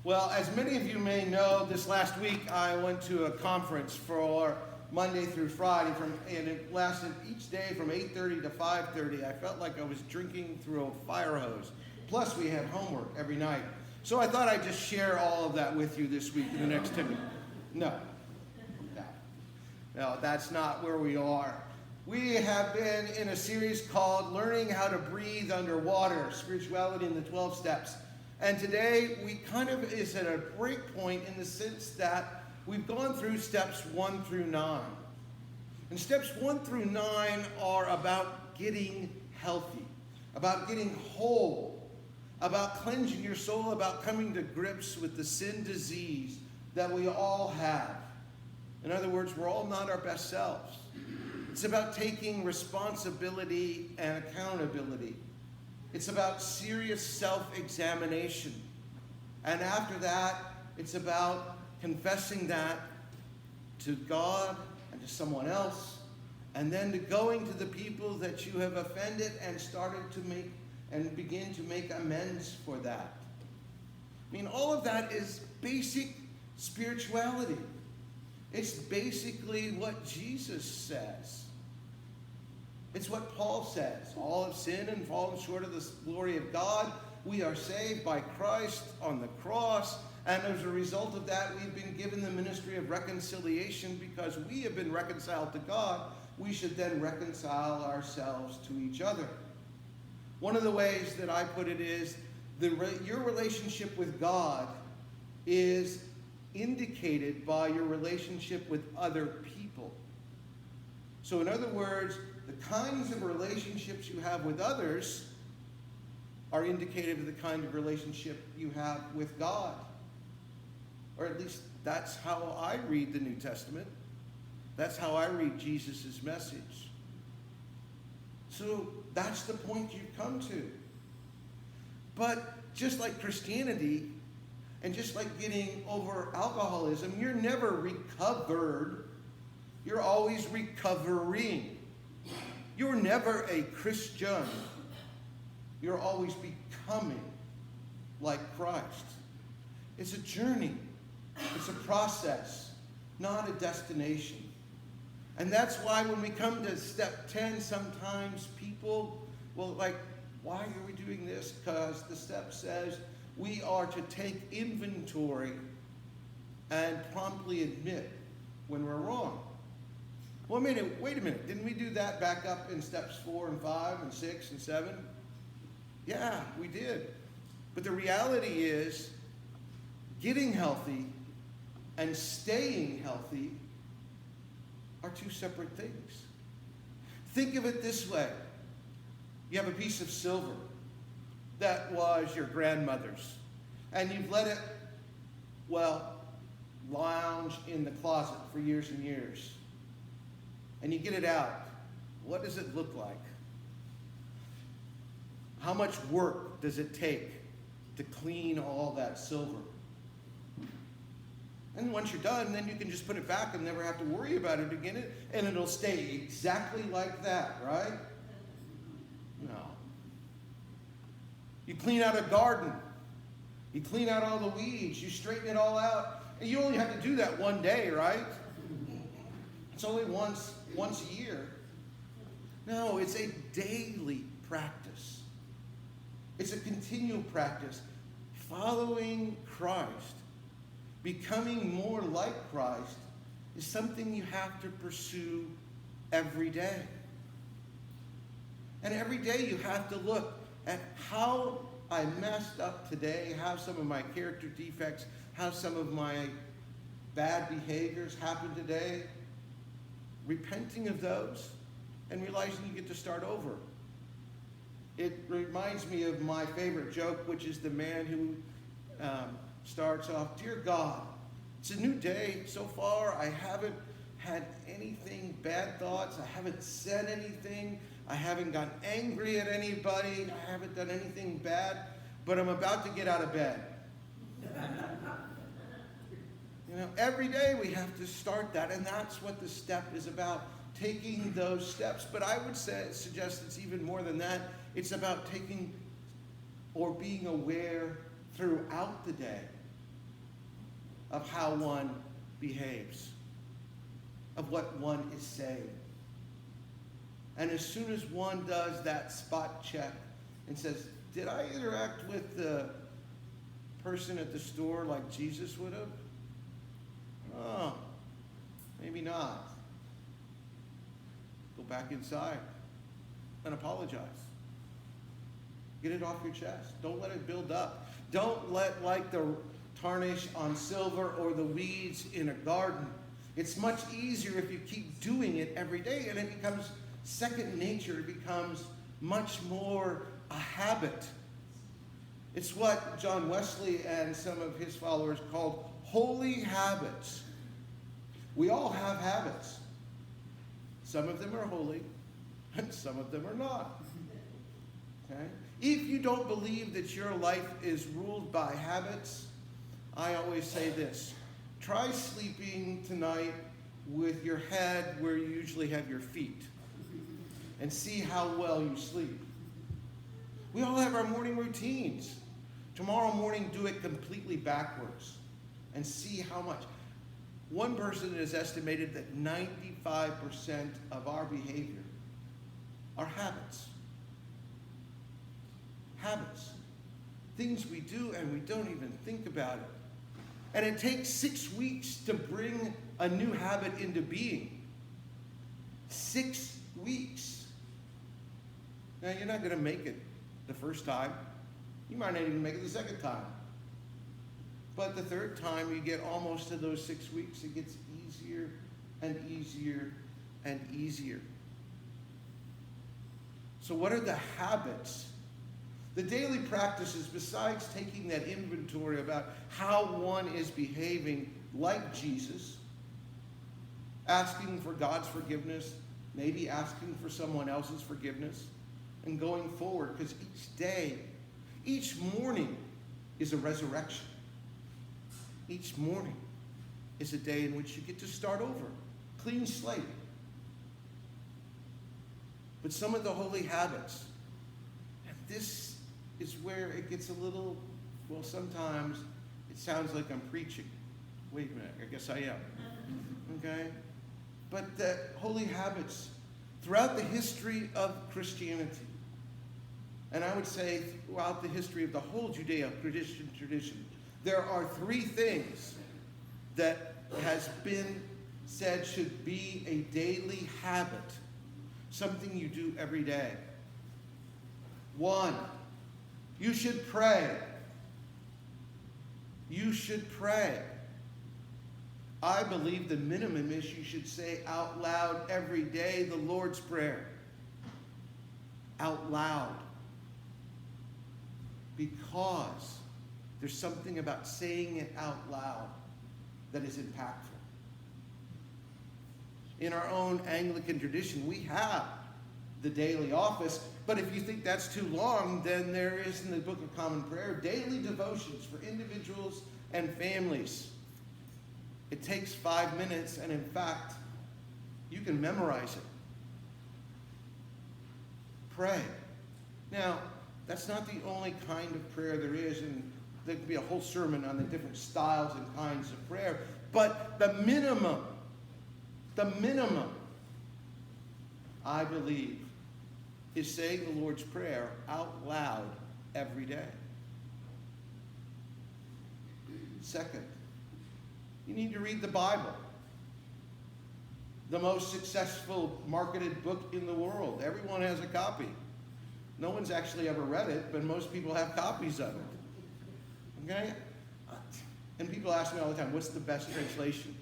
Well, as many of you may know, this last week I went to a conference for Monday through Friday, and it lasted each day from 8:30 to 5:30. I felt like I was drinking through a fire hose. Plus, we had homework every night. So I thought I'd just share all of that with you this week in the next 10 minutes. No, that's not where we are. We have been in a series called Learning How to Breathe Underwater, Spirituality in the 12 Steps. And today we kind of is at a break point in the sense that we've gone through steps 1 through 9. And steps 1 through 9 are about getting healthy, about getting whole, about cleansing your soul, about coming to grips with the sin disease that we all have. In other words, we're all not our best selves. It's about taking responsibility and accountability. It's about serious self-examination. And after that, it's about confessing that to God and to someone else, and then to going to the people that you have offended and begin to make amends for that. I mean, all of that is basic spirituality. It's basically what Jesus says. It's what Paul says. All have sinned and fallen short of the glory of God. We are saved by Christ on the cross. And as a result of that, we've been given the ministry of reconciliation because we have been reconciled to God. We should then reconcile ourselves to each other. One of the ways that I put it is your relationship with God is indicated by your relationship with other people. So in other words, the kinds of relationships you have with others are indicative of the kind of relationship you have with God. Or at least that's how I read the New Testament. That's how I read Jesus' message. So that's the point you've come to. But just like Christianity, and just like getting over alcoholism, you're never recovered. You're always recovering. You're never a Christian. You're always becoming like Christ. It's a journey. It's a process, not a destination. And that's why when we come to step 10, sometimes people will why are we doing this? Because the step says we are to take inventory and promptly admit when we're wrong. Well, wait a minute. Didn't we do that back up in steps 4 and 5 and 6 and 7? Yeah, we did. But the reality is getting healthy and staying healthy are two separate things. Think of it this way. You have a piece of silver that was your grandmother's, and you've let it, lounge in the closet for years and years. And you get it out. What does it look like? How much work does it take to clean all that silver? And once you're done, then you can just put it back and never have to worry about it again, and it'll stay exactly like that, right? No. You clean out a garden. You clean out all the weeds. You straighten it all out. And you only have to do that one day, right? It's only once a year. No, it's a daily practice. It's a continual practice. Following Christ, becoming more like Christ, is something you have to pursue every day. And every day you have to look at how I messed up today, how some of my character defects, how some of my bad behaviors happened today, repenting of those, and realizing you get to start over. It reminds me of my favorite joke, which is the man who starts off, "Dear God, it's a new day. So far, I haven't had anything, bad thoughts. I haven't said anything. I haven't gotten angry at anybody. I haven't done anything bad, but I'm about to get out of bed." Every day we have to start that, and that's what the step is about, taking those steps. But I would suggest it's even more than that. It's about taking or being aware throughout the day of how one behaves, of what one is saying. And as soon as one does that spot check and says, did I interact with the person at the store like Jesus would have? Oh, maybe not. Go back inside and apologize. Get it off your chest. Don't let it build up. Don't let like the tarnish on silver or the weeds in a garden. It's much easier if you keep doing it every day, and it becomes second nature. It becomes much more a habit. It's what John Wesley and some of his followers called holy habits. We all have habits. Some of them are holy, and some of them are not. Okay? If you don't believe that your life is ruled by habits, I always say this. Try sleeping tonight with your head where you usually have your feet, and see how well you sleep. We all have our morning routines. Tomorrow morning, do it completely backwards and see how much. One person has estimated that 95% of our behavior are habits. Habits. Things we do and we don't even think about it. And it takes 6 weeks to bring a new habit into being. 6 weeks. Now, you're not going to make it the first time. You might not even make it the second time. But the third time you get almost to those 6 weeks, it gets easier and easier and easier. So what are the habits? The daily practices, besides taking that inventory about how one is behaving like Jesus, asking for God's forgiveness, maybe asking for someone else's forgiveness, and going forward, because each day, each morning is a resurrection. Each morning is a day in which you get to start over, clean slate. But some of the holy habits, and this is where it gets a little, well, sometimes it sounds like I'm preaching. Wait a minute, I guess I am. Okay? But the holy habits throughout the history of Christianity, and I would say throughout the history of the whole Judeo-Christian tradition, there are 3 things that has been said should be a daily habit, something you do every day. 1, you should pray. You should pray. I believe the minimum is you should say out loud every day the Lord's Prayer. Out loud. Because there's something about saying it out loud that is impactful. In our own Anglican tradition, we have the daily office, but if you think that's too long, then there is in the Book of Common Prayer daily devotions for individuals and families. It takes 5 minutes, and in fact, you can memorize it. Pray. Now, that's not the only kind of prayer there is, and there could be a whole sermon on the different styles and kinds of prayer. But the minimum, I believe, is saying the Lord's Prayer out loud every day. Second, you need to read the Bible. The most successful marketed book in the world. Everyone has a copy. No one's actually ever read it, but most people have copies of it. Okay? And people ask me all the time, what's the best translation?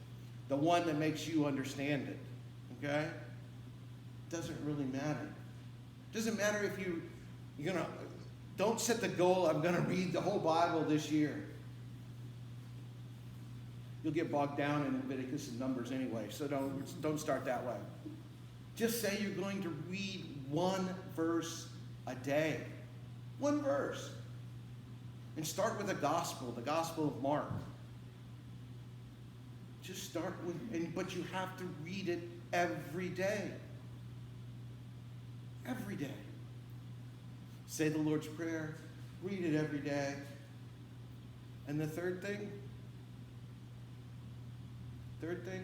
The one that makes you understand it. Okay? Doesn't really matter. Doesn't matter if don't set the goal, I'm going to read the whole Bible this year. You'll get bogged down in Leviticus and Numbers anyway, so don't start that way. Just say you're going to read 1 verse a day. 1 verse. And start with the Gospel of Mark. Just start with, but you have to read it every day. Every day. Say the Lord's Prayer, read it every day. And the third thing, Third thing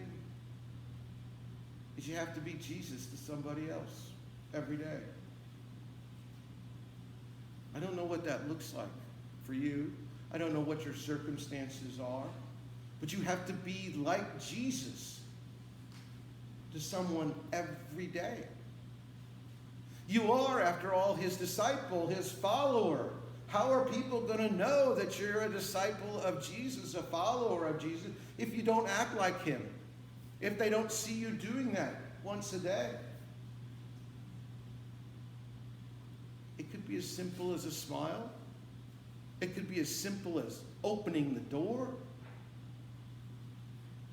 is you have to be Jesus to somebody else every day. I don't know what that looks like for you. I don't know what your circumstances are. But you have to be like Jesus to someone every day. You are, after all, his disciple, his follower. How are people going to know that you're a disciple of Jesus, a follower of Jesus, if you don't act like him? If they don't see you doing that once a day? It could be as simple as a smile. It could be as simple as opening the door.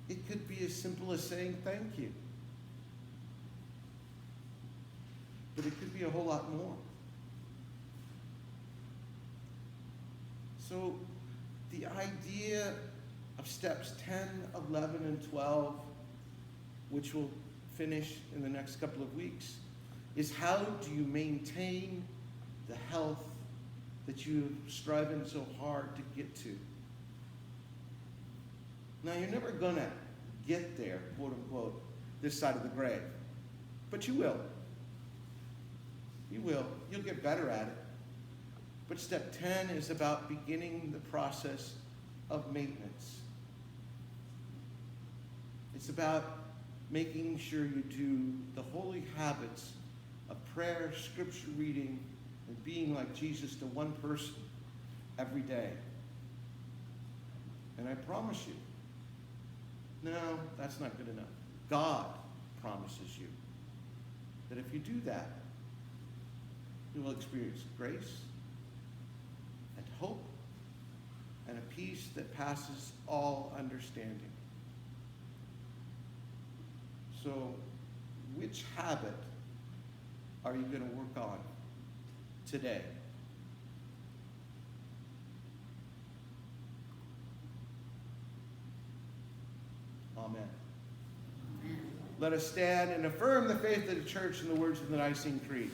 It could be as simple as saying thank you. But it could be a whole lot more. So the idea of steps 10, 11, and 12, which we'll finish in the next couple of weeks, is how do you maintain the health that you've striven so hard to get to? Now, you're never going to get there, quote unquote, this side of the grave. But you will. You will. You'll get better at it. But step 10 is about beginning the process of maintenance. It's about making sure you do the holy habits of prayer, scripture reading, and being like Jesus to one person every day. And I promise you, no, that's not good enough. God promises you that if you do that, you will experience grace and hope and a peace that passes all understanding. So, which habit are you going to work on today? Amen. Let us stand and affirm the faith of the church in the words of the Nicene Creed.